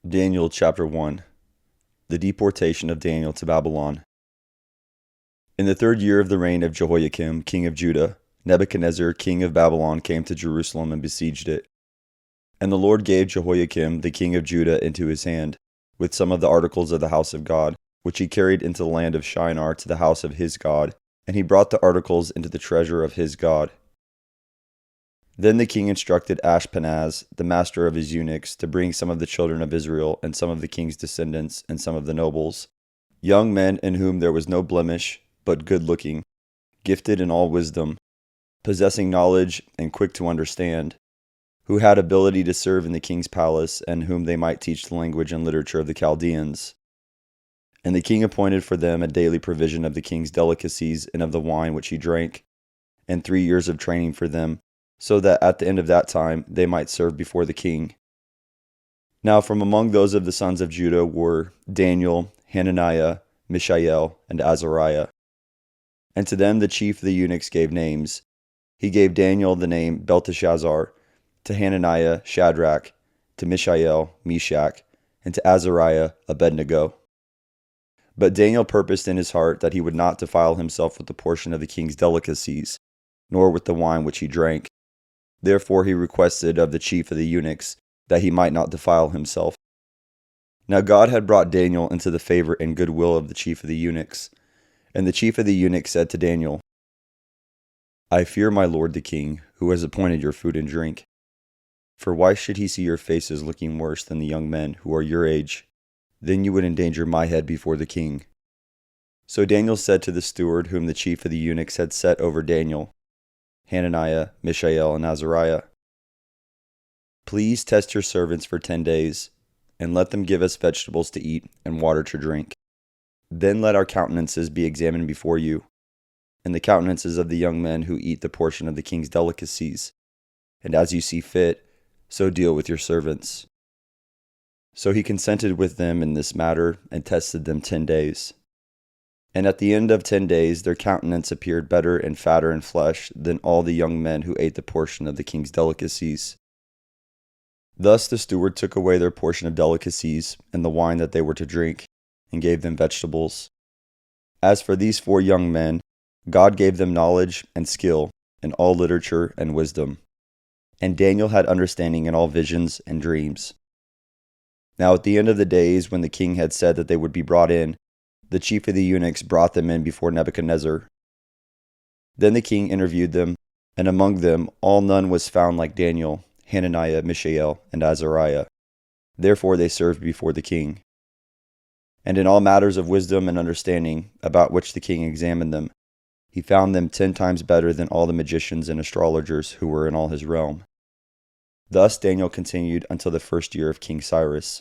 Daniel chapter 1. The deportation of Daniel to Babylon. In the 3rd year of the reign of Jehoiakim, king of Judah, Nebuchadnezzar, king of Babylon, came to Jerusalem and besieged it. And the Lord gave Jehoiakim, the king of Judah, into his hand, with some of the articles of the house of God, which he carried into the land of Shinar to the house of his God, and he brought the articles into the treasure of his God. Then the king instructed Ashpenaz, the master of his eunuchs, to bring some of the children of Israel, and some of the king's descendants, and some of the nobles, young men in whom there was no blemish, but good-looking, gifted in all wisdom, possessing knowledge and quick to understand, who had ability to serve in the king's palace, and whom they might teach the language and literature of the Chaldeans. And the king appointed for them a daily provision of the king's delicacies and of the wine which he drank, and 3 years of training for them, so that at the end of that time they might serve before the king. Now from among those of the sons of Judah were Daniel, Hananiah, Mishael, and Azariah. And to them the chief of the eunuchs gave names. He gave Daniel the name Belteshazzar, to Hananiah Shadrach, to Mishael Meshach, and to Azariah Abednego. But Daniel purposed in his heart that he would not defile himself with the portion of the king's delicacies, nor with the wine which he drank. Therefore he requested of the chief of the eunuchs that he might not defile himself. Now God had brought Daniel into the favor and goodwill of the chief of the eunuchs. And the chief of the eunuchs said to Daniel, I fear my lord the king, who has appointed your food and drink. For why should he see your faces looking worse than the young men who are your age? Then you would endanger my head before the king. So Daniel said to the steward whom the chief of the eunuchs had set over Daniel, Hananiah, Mishael, and Azariah, please test your servants for 10 days, and let them give us vegetables to eat and water to drink. Then let our countenances be examined before you, and the countenances of the young men who eat the portion of the king's delicacies, and as you see fit, so deal with your servants. So he consented with them in this matter, and tested them 10 days. And at the end of 10 days their countenance appeared better and fatter in flesh than all the young men who ate the portion of the king's delicacies. Thus the steward took away their portion of delicacies, and the wine that they were to drink, and gave them vegetables. As for these 4 young men, God gave them knowledge and skill in all literature and wisdom. And Daniel had understanding in all visions and dreams. Now at the end of the days, when the king had said that they would be brought in, the chief of the eunuchs brought them in before Nebuchadnezzar. Then the king interviewed them, and among them all none was found like Daniel, Hananiah, Mishael, and Azariah. Therefore they served before the king. And in all matters of wisdom and understanding, about which the king examined them, he found them 10 times better than all the magicians and astrologers who were in all his realm. Thus Daniel continued until the 1st year of King Cyrus.